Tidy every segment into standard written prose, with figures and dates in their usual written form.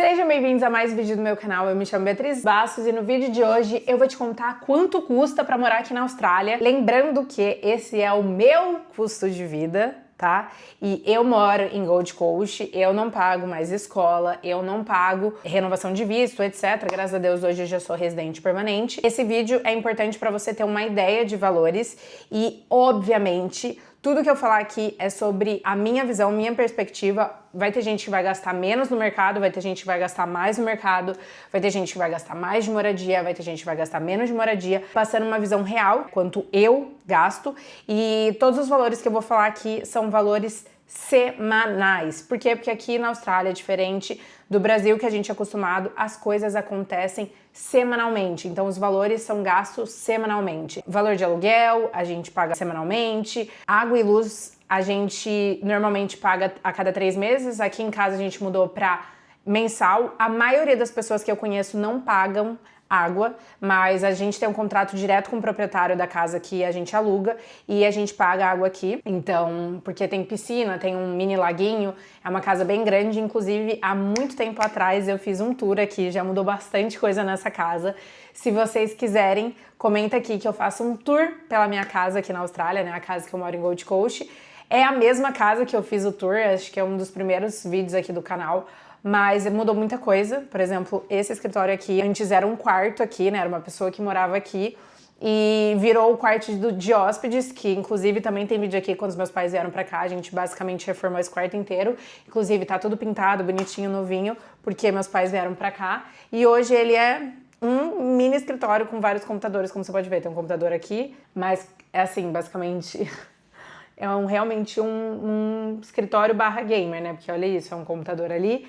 Sejam bem-vindos a mais um vídeo do meu canal. Eu me chamo Beatriz Bastos e no vídeo de hoje eu vou te contar quanto custa para morar aqui na Austrália. Lembrando que esse é o meu custo de vida, tá? E eu moro em Gold Coast, eu não pago mais escola, eu não pago renovação de visto, etc. Graças a Deus hoje eu já sou residente permanente. Esse vídeo é importante para você ter uma ideia de valores e, obviamente, tudo que eu falar aqui é sobre a minha visão, minha perspectiva. Vai ter gente que vai gastar menos no mercado, vai ter gente que vai gastar mais no mercado, vai ter gente que vai gastar mais de moradia, vai ter gente que vai gastar menos de moradia, passando uma visão real, quanto eu gasto. E todos os valores que eu vou falar aqui são valores semanais. Por quê? Porque aqui na Austrália é diferente do Brasil, que a gente é acostumado, as coisas acontecem semanalmente. Então os valores são gastos semanalmente. Valor de aluguel, a gente paga semanalmente. Água e luz, a gente normalmente paga a cada 3 meses. Aqui em casa a gente mudou para mensal. A maioria das pessoas que eu conheço não pagam água, mas a gente tem um contrato direto com o proprietário da casa que a gente aluga e a gente paga água aqui. Então, porque tem piscina, tem um mini laguinho, é uma casa bem grande. Inclusive, há muito tempo atrás eu fiz um tour aqui, já mudou bastante coisa nessa casa. Se vocês quiserem, comenta aqui que eu faço um tour pela minha casa aqui na Austrália, né? A casa que eu moro em Gold Coast. É a mesma casa que eu fiz o tour, acho que é um dos primeiros vídeos aqui do canal. Mas mudou muita coisa. Por exemplo, esse escritório aqui, antes era um quarto aqui, né? Era uma pessoa que morava aqui e virou o quarto de hóspedes, que inclusive também tem vídeo aqui quando os meus pais vieram pra cá. A gente basicamente reformou esse quarto inteiro. Inclusive tá tudo pintado, bonitinho, novinho, porque meus pais vieram pra cá. E hoje ele é um mini escritório com vários computadores, como você pode ver. Tem um computador aqui, mas é assim, basicamente... é realmente um escritório barra gamer, né? Porque olha isso, é um computador ali,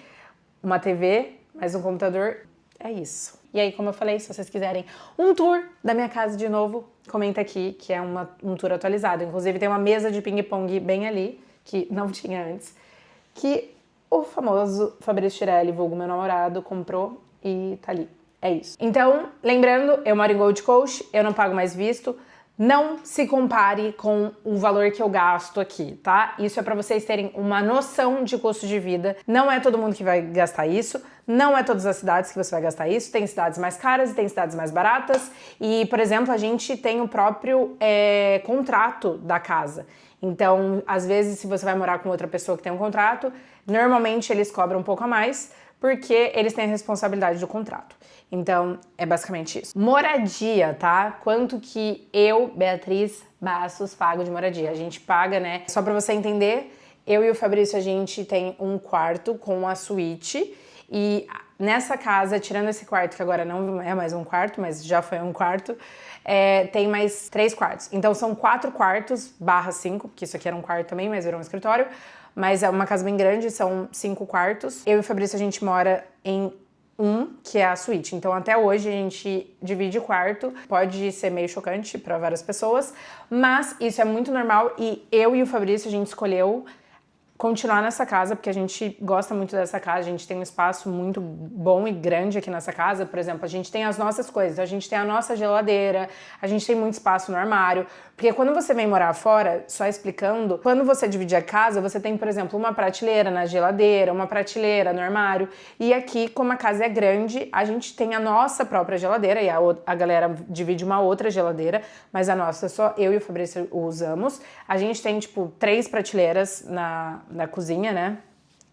uma TV, mais um computador, é isso. E aí, como eu falei, se vocês quiserem um tour da minha casa de novo, comenta aqui, que é um tour atualizado. Inclusive tem uma mesa de ping-pong bem ali, que não tinha antes, que o famoso Fabrício Tirelli, vulgo meu namorado, comprou e tá ali. É isso. Então, lembrando, eu moro em Gold Coast, eu não pago mais visto. Não se compare com o valor que eu gasto aqui, tá? Isso é pra vocês terem uma noção de custo de vida. Não é todo mundo que vai gastar isso, não é todas as cidades que você vai gastar isso. Tem cidades mais caras e tem cidades mais baratas. E, por exemplo, a gente tem o próprio contrato da casa. Então, às vezes, se você vai morar com outra pessoa que tem um contrato, normalmente eles cobram um pouco a mais, porque eles têm a responsabilidade do contrato. Então, é basicamente isso. Moradia, tá? Quanto que eu, Beatriz Bastos, pago de moradia? A gente paga, né? Só pra você entender, eu e o Fabrício, a gente tem um quarto com a suíte. E nessa casa, tirando esse quarto, que agora não é mais um quarto, mas já foi um quarto, tem mais 3 quartos. Então, são 4 quartos, barra 5, porque isso aqui era um quarto também, mas virou um escritório. Mas é uma casa bem grande, são 5 quartos. Eu e o Fabrício, a gente mora em que é a suíte. Então, até hoje, a gente divide quarto. Pode ser meio chocante para várias pessoas, mas isso é muito normal e eu e o Fabrício, a gente escolheu continuar nessa casa, porque a gente gosta muito dessa casa, a gente tem um espaço muito bom e grande aqui nessa casa. Por exemplo, a gente tem as nossas coisas, a gente tem a nossa geladeira, a gente tem muito espaço no armário, porque quando você vem morar fora, só explicando, quando você divide a casa, você tem, por exemplo, uma prateleira na geladeira, uma prateleira no armário, e aqui, como a casa é grande, a gente tem a nossa própria geladeira, e a galera divide uma outra geladeira, mas a nossa só eu e o Fabrício usamos. A gente tem, tipo, 3 prateleiras na cozinha, né,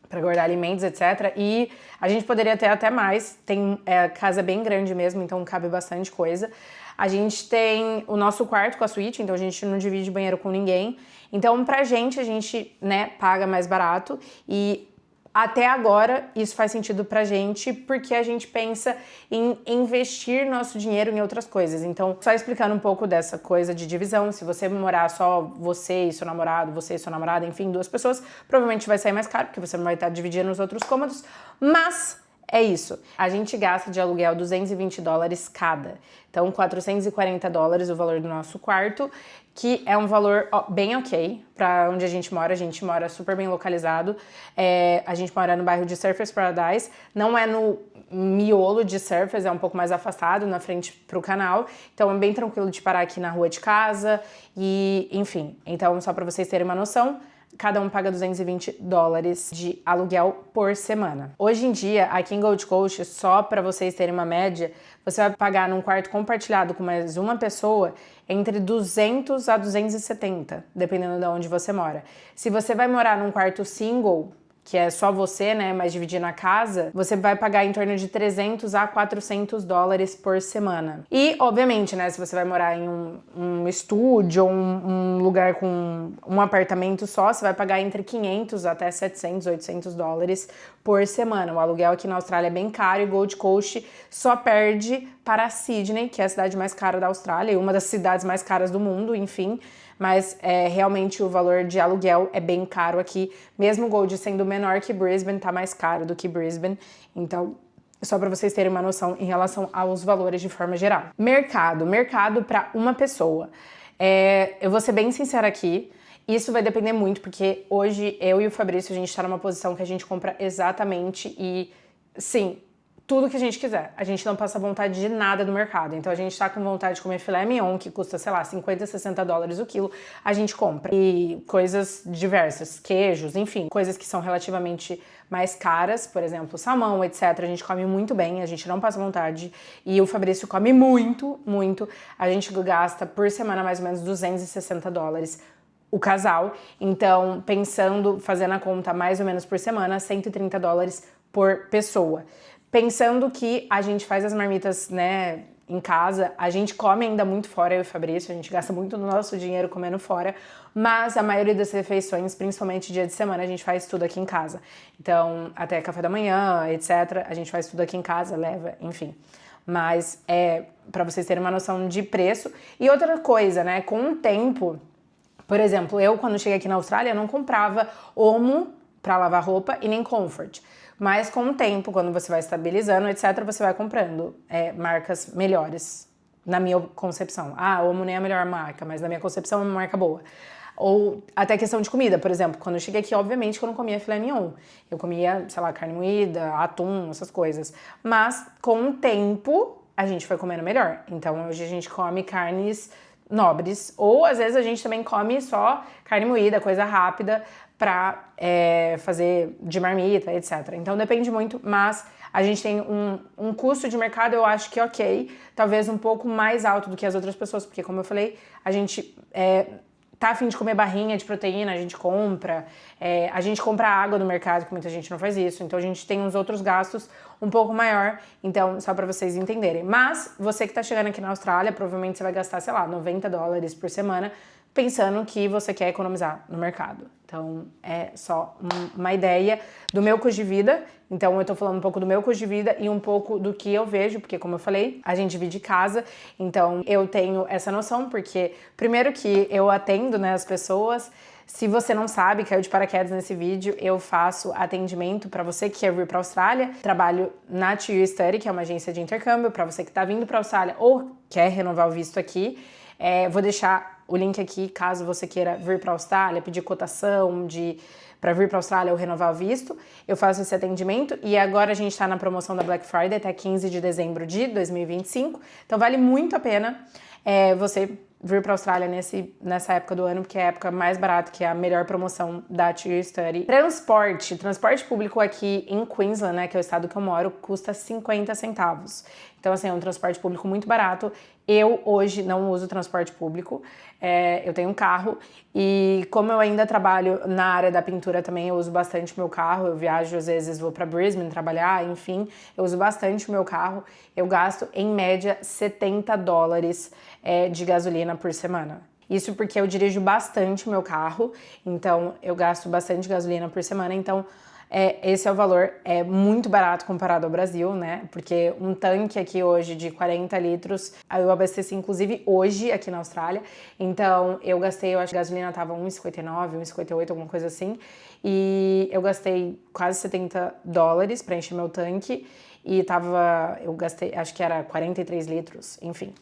para guardar alimentos, etc. E a gente poderia ter até mais, a casa é bem grande mesmo, então cabe bastante coisa. A gente tem o nosso quarto com a suíte, então a gente não divide banheiro com ninguém. Então, pra gente, a gente, né, paga mais barato e até agora, isso faz sentido pra gente, porque a gente pensa em investir nosso dinheiro em outras coisas. Então, só explicando um pouco dessa coisa de divisão, se você morar só você e seu namorado, você e sua namorada, enfim, 2 pessoas, provavelmente vai sair mais caro, porque você não vai estar dividindo os outros cômodos, mas é isso. A gente gasta de aluguel $220 cada. Então, $440 o valor do nosso quarto, que é um valor bem ok para onde a gente mora super bem localizado. A gente mora no bairro de Surfers Paradise, não é no miolo de Surfers, é um pouco mais afastado, na frente pro canal, então é bem tranquilo de parar aqui na rua de casa e, enfim. Então, só para vocês terem uma noção, cada um paga $220 de aluguel por semana. Hoje em dia, aqui em Gold Coast, só para vocês terem uma média, você vai pagar num quarto compartilhado com mais uma pessoa entre 200 a 270, dependendo de onde você mora. Se você vai morar num quarto single, que é só você, né, mas dividindo a casa, você vai pagar em torno de 300 a 400 dólares por semana. E, obviamente, né, se você vai morar em um estúdio ou um lugar com um apartamento só, você vai pagar entre 500 até 700, 800 dólares por semana. O aluguel aqui na Austrália é bem caro e Gold Coast só perde para Sydney, que é a cidade mais cara da Austrália e uma das cidades mais caras do mundo, enfim. Mas realmente o valor de aluguel é bem caro aqui. Mesmo Gold sendo menor que Brisbane, tá mais caro do que Brisbane. Então, só para vocês terem uma noção em relação aos valores de forma geral. Mercado para uma pessoa. Eu vou ser bem sincera aqui. Isso vai depender muito, porque hoje eu e o Fabrício, a gente tá numa posição que a gente compra exatamente e, sim, tudo que a gente quiser. A gente não passa vontade de nada no mercado. Então a gente tá com vontade de comer filé mignon, que custa, sei lá, 50, 60 dólares o quilo, a gente compra. E coisas diversas, queijos, enfim, coisas que são relativamente mais caras, por exemplo, salmão, etc. A gente come muito bem, a gente não passa vontade. E o Fabrício come muito, muito. A gente gasta por semana mais ou menos 260 dólares o casal. Então, fazendo a conta mais ou menos por semana, 130 dólares por pessoa. Pensando que a gente faz as marmitas, né, em casa, a gente come ainda muito fora, eu e o Fabrício, a gente gasta muito do nosso dinheiro comendo fora, mas a maioria das refeições, principalmente dia de semana, a gente faz tudo aqui em casa. Então, até café da manhã, etc., a gente faz tudo aqui em casa, leva, enfim. Mas para vocês terem uma noção de preço. E outra coisa, né, com o tempo, por exemplo, eu quando cheguei aqui na Austrália, não comprava Omo para lavar roupa e nem Comfort. Mas com o tempo, quando você vai estabilizando, etc., você vai comprando marcas melhores, na minha concepção. Omo nem é a melhor marca, mas na minha concepção é uma marca boa. Ou até questão de comida, por exemplo. Quando eu cheguei aqui, obviamente, eu não comia filé mignon. Eu comia, sei lá, carne moída, atum, essas coisas. Mas com o tempo, a gente foi comendo melhor. Então, hoje a gente come carnes nobres. Ou, às vezes, a gente também come só carne moída, coisa rápida, para fazer de marmita, etc. Então depende muito, mas a gente tem um custo de mercado, eu acho que ok, talvez um pouco mais alto do que as outras pessoas, porque como eu falei, a gente tá a fim de comer barrinha de proteína, a gente compra água no mercado, que muita gente não faz isso, então a gente tem uns outros gastos um pouco maior, então só para vocês entenderem. Mas você que tá chegando aqui na Austrália, provavelmente você vai gastar, sei lá, 90 dólares por semana, pensando que você quer economizar no mercado. Então, é só uma ideia do meu custo de vida. Então, eu tô falando um pouco do meu custo de vida e um pouco do que eu vejo, porque, como eu falei, a gente divide casa. Então, eu tenho essa noção, porque, primeiro que eu atendo, né, as pessoas. Se você não sabe, caiu de paraquedas nesse vídeo, eu faço atendimento para você que quer vir para a Austrália. Trabalho na TU Study, que é uma agência de intercâmbio, para você que tá vindo para a Austrália ou quer renovar o visto aqui. Vou deixar o link aqui, caso você queira vir para a Austrália, pedir cotação para vir para a Austrália ou renovar o visto. Eu faço esse atendimento e agora a gente está na promoção da Black Friday até 15 de dezembro de 2025. Então vale muito a pena você vir para a Austrália nessa época do ano, porque é a época mais barata, que é a melhor promoção da TU Study. Transporte público aqui em Queensland, né, que é o estado que eu moro, custa 50 centavos. Então, assim, é um transporte público muito barato. Eu, hoje, não uso transporte público. Eu tenho um carro e como eu ainda trabalho na área da pintura também, eu uso bastante meu carro. Eu viajo, às vezes, vou para Brisbane trabalhar, enfim. Eu uso bastante o meu carro. Eu gasto, em média, 70 dólares de gasolina por semana. Isso porque eu dirijo bastante o meu carro, então eu gasto bastante gasolina por semana, então esse é o valor, é muito barato comparado ao Brasil, né? Porque um tanque aqui hoje de 40 litros, eu abasteci inclusive hoje aqui na Austrália, então eu gastei, eu acho que a gasolina tava 1,59, 1,58, alguma coisa assim, e eu gastei quase 70 dólares para encher meu tanque, e eu gastei, acho que era 43 litros, enfim.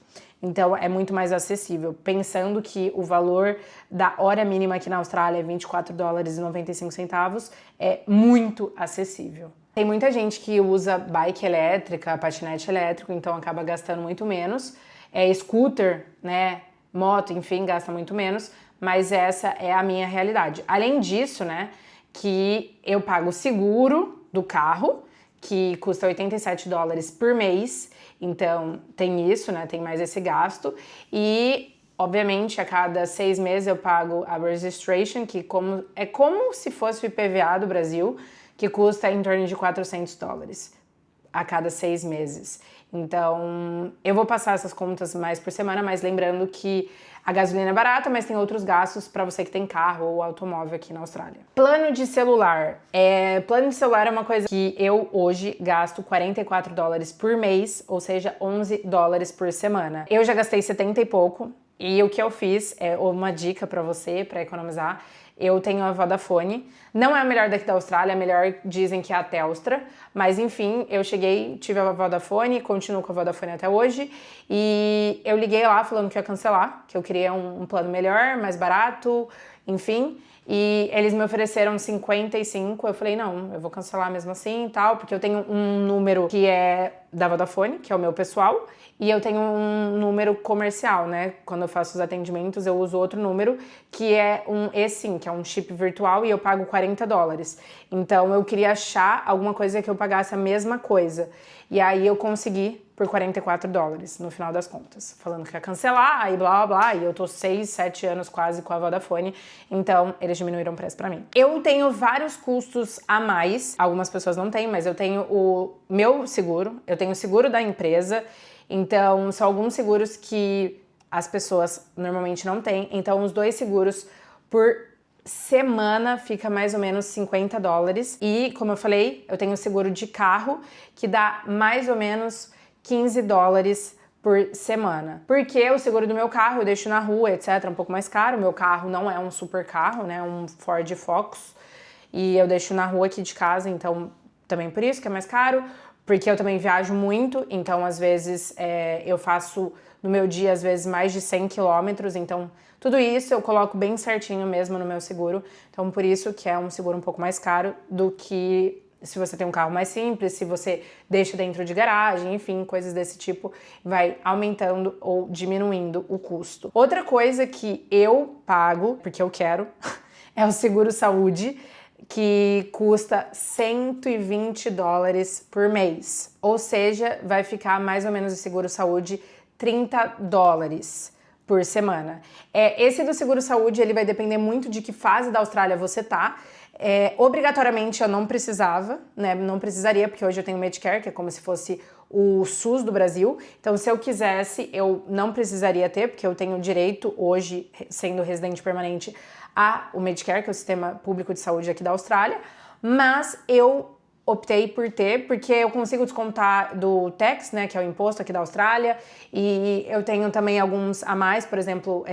Então é muito mais acessível, pensando que o valor da hora mínima aqui na Austrália é 24 dólares e 95 centavos, é muito acessível. Tem muita gente que usa bike elétrica, patinete elétrico, então acaba gastando muito menos. Scooter, né, moto, enfim, gasta muito menos, mas essa é a minha realidade. Além disso, né, que eu pago o seguro do carro, que custa $87 por mês, então tem isso, né, tem mais esse gasto, e obviamente a cada 6 meses eu pago a registration, que é como se fosse o IPVA do Brasil, que custa em torno de $400 a cada 6 meses. Então, eu vou passar essas contas mais por semana, mas lembrando que a gasolina é barata, mas tem outros gastos para você que tem carro ou automóvel aqui na Austrália. Plano de celular. Plano de celular é uma coisa que eu hoje gasto $44 por mês, ou seja, $11 por semana. Eu já gastei 70 e pouco, e o que eu fiz é uma dica para você, para economizar. Eu tenho a Vodafone, não é a melhor daqui da Austrália, a melhor dizem que é a Telstra, mas enfim, eu tive a Vodafone, continuo com a Vodafone até hoje, e eu liguei lá falando que ia cancelar, que eu queria um plano melhor, mais barato, enfim, e eles me ofereceram 55, eu falei, não, eu vou cancelar mesmo assim e tal, porque eu tenho um número que é da Vodafone, que é o meu pessoal, e eu tenho um número comercial, né? Quando eu faço os atendimentos, eu uso outro número, que é um eSIM, que é um chip virtual, e eu pago $40. Então, eu queria achar alguma coisa que eu pagasse a mesma coisa. E aí, eu consegui por $44, no final das contas. Falando que ia cancelar, aí blá, blá, blá, e eu tô 6, 7 anos quase com a Vodafone, então eles diminuíram o preço pra mim. Eu tenho vários custos a mais, algumas pessoas não têm, mas eu tenho o meu seguro, eu tenho o seguro da empresa, então são alguns seguros que as pessoas normalmente não têm, então os 2 seguros por semana fica mais ou menos $50, e como eu falei, eu tenho o seguro de carro, que dá mais ou menos $15 por semana. Porque o seguro do meu carro eu deixo na rua, etc, um pouco mais caro. Meu carro não é um super carro, né, um Ford Focus, e eu deixo na rua aqui de casa, então também por isso que é mais caro, porque eu também viajo muito, então às vezes eu faço no meu dia às vezes mais de 100 quilômetros, então tudo isso eu coloco bem certinho mesmo no meu seguro, então por isso que é um seguro um pouco mais caro do que se você tem um carro mais simples, se você deixa dentro de garagem, enfim, coisas desse tipo, vai aumentando ou diminuindo o custo. Outra coisa que eu pago, porque eu quero, é o seguro saúde, que custa $120 por mês. Ou seja, vai ficar mais ou menos o seguro saúde $30 por semana. Esse do seguro saúde, ele vai depender muito de que fase da Austrália você tá. Obrigatoriamente eu não precisava, né? Não precisaria, porque hoje eu tenho Medicare, que é como se fosse o SUS do Brasil. Então, se eu quisesse, eu não precisaria ter, porque eu tenho direito hoje, sendo residente permanente, o Medicare, que é o sistema público de saúde aqui da Austrália. Mas eu optei por ter, porque eu consigo descontar do tax, né, que é o imposto aqui da Austrália, e eu tenho também alguns a mais, por exemplo,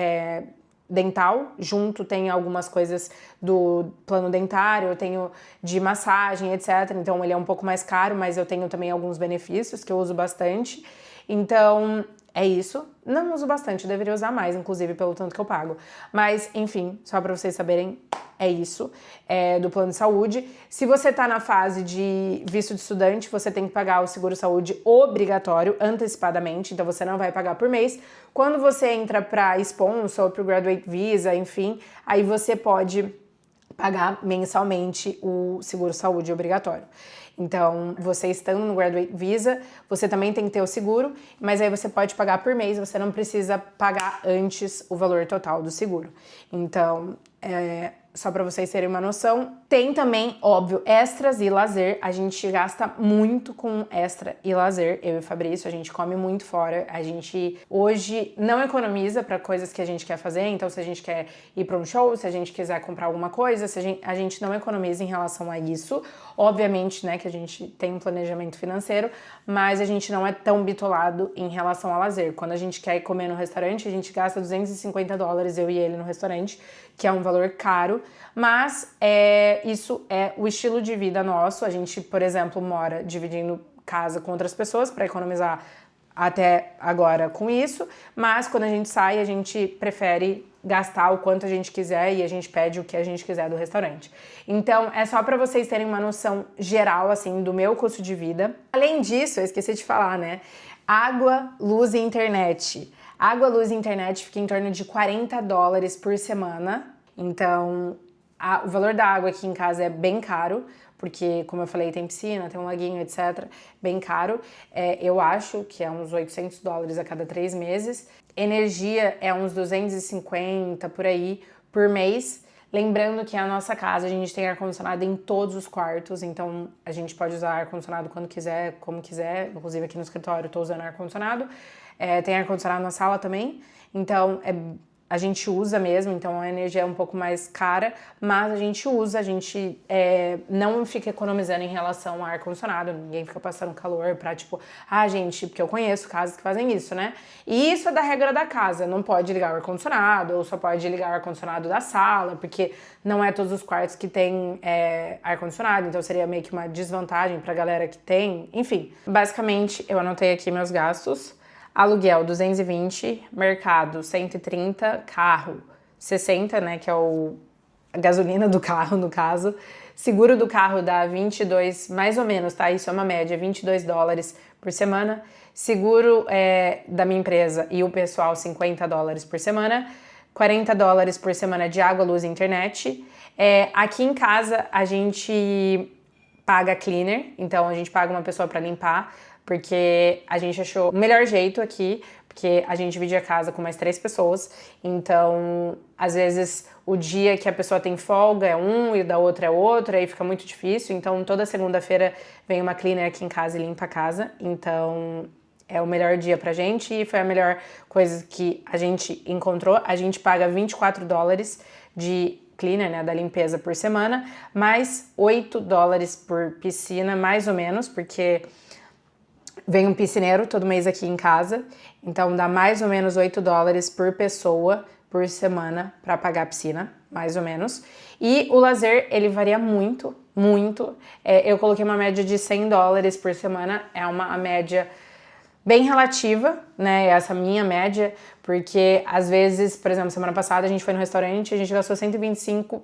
dental, junto tem algumas coisas do plano dentário, eu tenho de massagem, etc. Então ele é um pouco mais caro, mas eu tenho também alguns benefícios que eu uso bastante. Então é isso. Não uso bastante, eu deveria usar mais, inclusive, pelo tanto que eu pago. Mas, enfim, só pra vocês saberem, é isso, do plano de saúde. Se você tá na fase de visto de estudante, você tem que pagar o seguro-saúde obrigatório, antecipadamente, então você não vai pagar por mês. Quando você entra pra sponsor ou pro graduate visa, enfim, aí você pode pagar mensalmente o seguro-saúde obrigatório. Então, você estando no Graduate Visa, você também tem que ter o seguro, mas aí você pode pagar por mês, você não precisa pagar antes o valor total do seguro. Então, só para vocês terem uma noção. Tem também, óbvio, extras e lazer. A gente gasta muito com extra e lazer. Eu e o Fabrício, a gente come muito fora. A gente hoje não economiza para coisas que a gente quer fazer. Então, se a gente quer ir para um show, se a gente quiser comprar alguma coisa, a gente não economiza em relação a isso. Obviamente, né, que a gente tem um planejamento financeiro, mas a gente não é tão bitolado em relação ao lazer. Quando a gente quer ir comer no restaurante, a gente gasta $250, eu e ele, no restaurante, que é um valor caro, mas isso é o estilo de vida nosso. A gente, por exemplo, mora dividindo casa com outras pessoas para economizar até agora com isso, mas quando a gente sai, a gente prefere gastar o quanto a gente quiser e a gente pede o que a gente quiser do restaurante. Então, é só para vocês terem uma noção geral, assim, do meu custo de vida. Além disso, eu esqueci de falar, né? Água, luz e internet. Água, luz e internet fica em torno de $40 por semana. Então, o valor da água aqui em casa é bem caro, porque, como eu falei, tem piscina, tem um laguinho, etc. Bem caro. Eu acho que é uns $800 a cada 3 meses. Energia é uns 250 por aí por mês. Lembrando que a nossa casa, a gente tem ar-condicionado em todos os quartos, então a gente pode usar ar-condicionado quando quiser, como quiser. Inclusive aqui no escritório eu tô usando ar-condicionado. Tem ar-condicionado na sala também, então a gente usa mesmo, então a energia é um pouco mais cara, mas a gente usa, a gente não fica economizando em relação ao ar-condicionado, ninguém fica passando calor pra tipo, gente, porque eu conheço casas que fazem isso, né? E isso é da regra da casa, não pode ligar o ar-condicionado, ou só pode ligar o ar-condicionado da sala, porque não é todos os quartos que tem ar-condicionado, então seria meio que uma desvantagem pra galera que tem, enfim. Basicamente, eu anotei aqui meus gastos. Aluguel, 220, mercado, 130, carro, 60, né, que é a gasolina do carro, no caso. Seguro do carro dá 22, mais ou menos, tá? Isso é uma média, $22 por semana. Seguro da minha empresa e o pessoal, $50 por semana. $40 por semana de água, luz e internet. Aqui em casa, a gente paga cleaner, então a gente paga uma pessoa para limpar, porque a gente achou o melhor jeito aqui, porque a gente divide a casa com mais 3 pessoas, então às vezes o dia que a pessoa tem folga é um e da outra é outro, aí fica muito difícil, então toda segunda-feira vem uma cleaner aqui em casa e limpa a casa, então é o melhor dia pra gente e foi a melhor coisa que a gente encontrou. A gente paga $24 de cleaner, né, da limpeza por semana, mais $8 por piscina, mais ou menos, porque vem um piscineiro todo mês aqui em casa, então dá mais ou menos $8 por pessoa por semana para pagar a piscina, mais ou menos. E o lazer, ele varia muito, muito. Eu coloquei uma média de $100 por semana, é uma média bem relativa, né, essa minha média, porque às vezes, por exemplo, semana passada a gente foi no restaurante e a gente gastou 125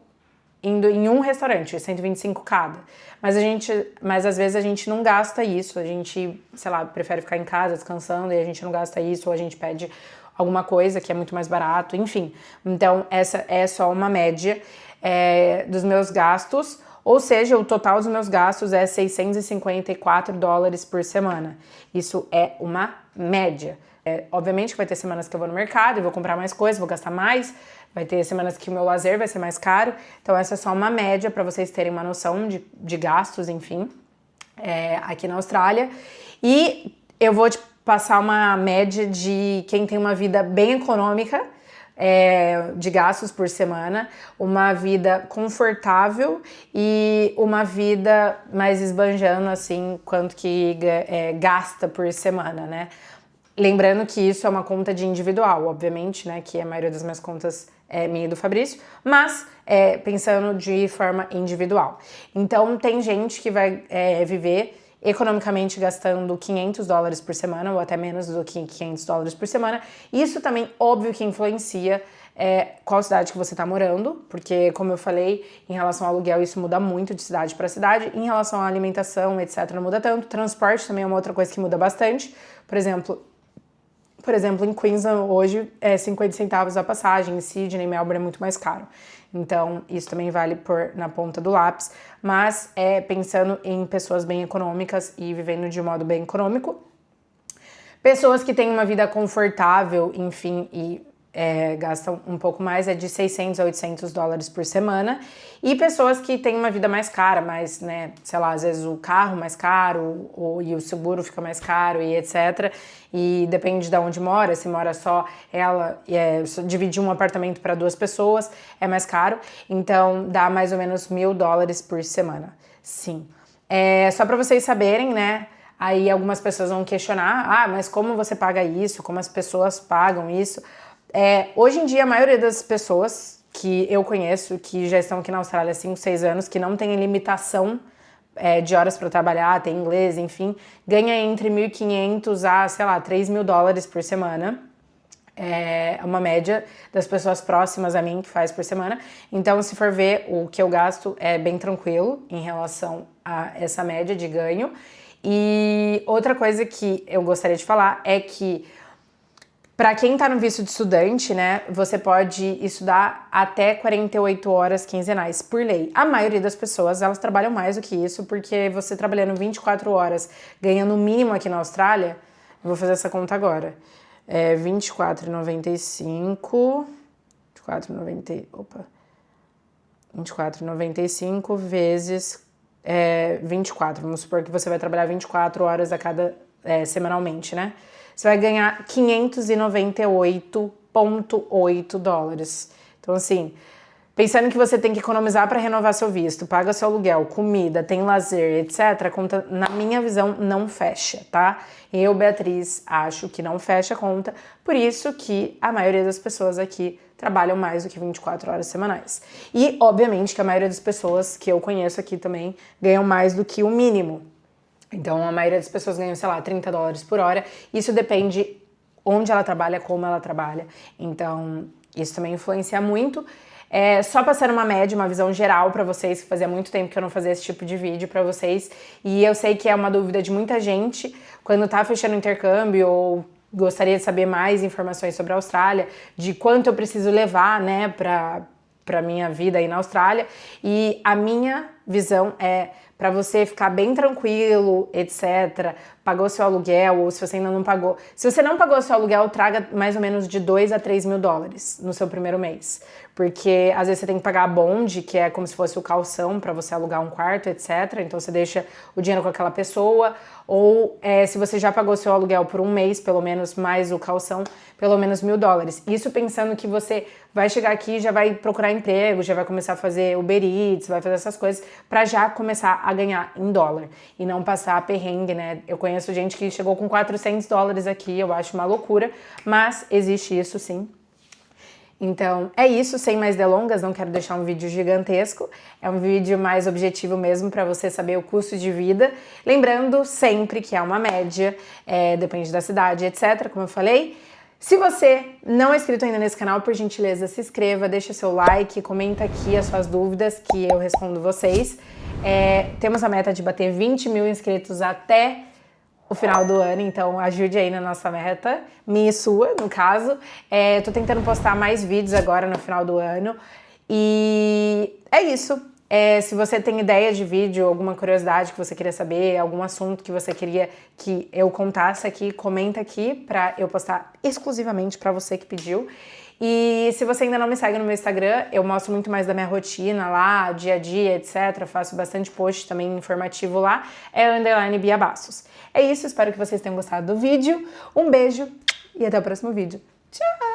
indo em um restaurante, 125 cada. Mas às vezes a gente não gasta isso, a gente, sei lá, prefere ficar em casa descansando e a gente não gasta isso, ou a gente pede alguma coisa que é muito mais barato, enfim. Então, essa é só uma média dos meus gastos, ou seja, o total dos meus gastos é $654 por semana. Isso é uma média. Obviamente que vai ter semanas que eu vou no mercado e vou comprar mais coisas, vou gastar mais, vai ter semanas que o meu lazer vai ser mais caro, então essa é só uma média para vocês terem uma noção de gastos, enfim, aqui na Austrália. E eu vou te passar uma média de quem tem uma vida bem econômica, de gastos por semana, uma vida confortável e uma vida mais esbanjando, assim, quanto que gasta por semana, né? Lembrando que isso é uma conta de individual, obviamente, né, que a maioria das minhas contas é minha e do Fabrício, mas pensando de forma individual. Então, tem gente que vai viver economicamente gastando $500 por semana, ou até menos do que $500 por semana. Isso também, óbvio que influencia qual cidade que você está morando, porque, como eu falei, em relação ao aluguel, isso muda muito de cidade para cidade. Em relação à alimentação, etc., não muda tanto. Transporte também é uma outra coisa que muda bastante. Por exemplo, em Queensland hoje é 50 centavos a passagem, em Sydney e Melbourne é muito mais caro. Então, isso também vale pôr na ponta do lápis, mas pensando em pessoas bem econômicas e vivendo de modo bem econômico. Pessoas que têm uma vida confortável, enfim, e gastam um pouco mais, de $600 a $800 por semana. E pessoas que têm uma vida mais cara, mais, né, sei lá, às vezes o carro mais caro, e o seguro fica mais caro e etc. E depende de onde mora, se mora só ela, dividir um apartamento para 2 pessoas é mais caro. Então, dá mais ou menos $1.000 por semana. Sim. Só para vocês saberem, né? Aí algumas pessoas vão questionar, mas como você paga isso? Como as pessoas pagam isso? Hoje em dia, a maioria das pessoas que eu conheço, que já estão aqui na Austrália há 5, 6 anos, que não tem limitação de horas para trabalhar, tem inglês, enfim, ganha entre 1.500 a, sei lá, $3.000 por semana. É uma média das pessoas próximas a mim que faz por semana. Então, se for ver, o que eu gasto é bem tranquilo em relação a essa média de ganho. E outra coisa que eu gostaria de falar é que Para quem tá no visto de estudante, né, você pode estudar até 48 horas quinzenais por lei. A maioria das pessoas, elas trabalham mais do que isso, porque você trabalhando 24 horas, ganhando o mínimo aqui na Austrália, eu vou fazer essa conta agora, 24,95, 24,95 vezes 24, vamos supor que você vai trabalhar 24 horas a cada, semanalmente, né? Você vai ganhar 598,8 dólares. Então, assim, pensando que você tem que economizar para renovar seu visto, paga seu aluguel, comida, tem lazer, etc., a conta, na minha visão, não fecha, tá? Eu, Beatriz, acho que não fecha a conta, por isso que a maioria das pessoas aqui trabalham mais do que 24 horas semanais. E, obviamente, que a maioria das pessoas que eu conheço aqui também ganham mais do que o mínimo. Então, a maioria das pessoas ganham, sei lá, 30 dólares por hora. Isso depende onde ela trabalha, como ela trabalha. Então, isso também influencia muito. Só passando uma média, uma visão geral pra vocês, que fazia muito tempo que eu não fazia esse tipo de vídeo pra vocês. E eu sei que é uma dúvida de muita gente, quando tá fechando o intercâmbio ou gostaria de saber mais informações sobre a Austrália, de quanto eu preciso levar, né, pra minha vida aí na Austrália. E a minha visão é para você ficar bem tranquilo, etc. Pagou seu aluguel, ou se você ainda não pagou. Se você não pagou seu aluguel, traga mais ou menos de 2 a 3 mil dólares no seu primeiro mês. Porque às vezes você tem que pagar a bond, que é como se fosse o calção para você alugar um quarto, etc. Então você deixa o dinheiro com aquela pessoa. Ou se você já pagou seu aluguel por um mês, pelo menos, mais o calção, pelo menos 1.000 dólares. Isso pensando que você vai chegar aqui, já vai procurar emprego, já vai começar a fazer Uber Eats, vai fazer essas coisas, para já começar a ganhar em dólar. E não passar perrengue, né? Eu conheço gente que chegou com 400 dólares aqui, eu acho uma loucura, mas existe isso sim. Então, é isso, sem mais delongas, não quero deixar um vídeo gigantesco, é um vídeo mais objetivo mesmo para você saber o custo de vida, lembrando sempre que é uma média, depende da cidade, etc, como eu falei. Se você não é inscrito ainda nesse canal, por gentileza, se inscreva, deixa seu like, comenta aqui as suas dúvidas que eu respondo vocês. Temos a meta de bater 20 mil inscritos até o final do ano, então ajude aí na nossa meta, minha e sua, no caso. Tô tentando postar mais vídeos agora no final do ano. E é isso. Se você tem ideia de vídeo, alguma curiosidade que você queria saber, algum assunto que você queria que eu contasse aqui, comenta aqui pra eu postar exclusivamente pra você que pediu. E se você ainda não me segue no meu Instagram, eu mostro muito mais da minha rotina lá, dia a dia, etc. Faço bastante post também informativo lá, _Bia Bastos. É isso, espero que vocês tenham gostado do vídeo. Um beijo e até o próximo vídeo. Tchau!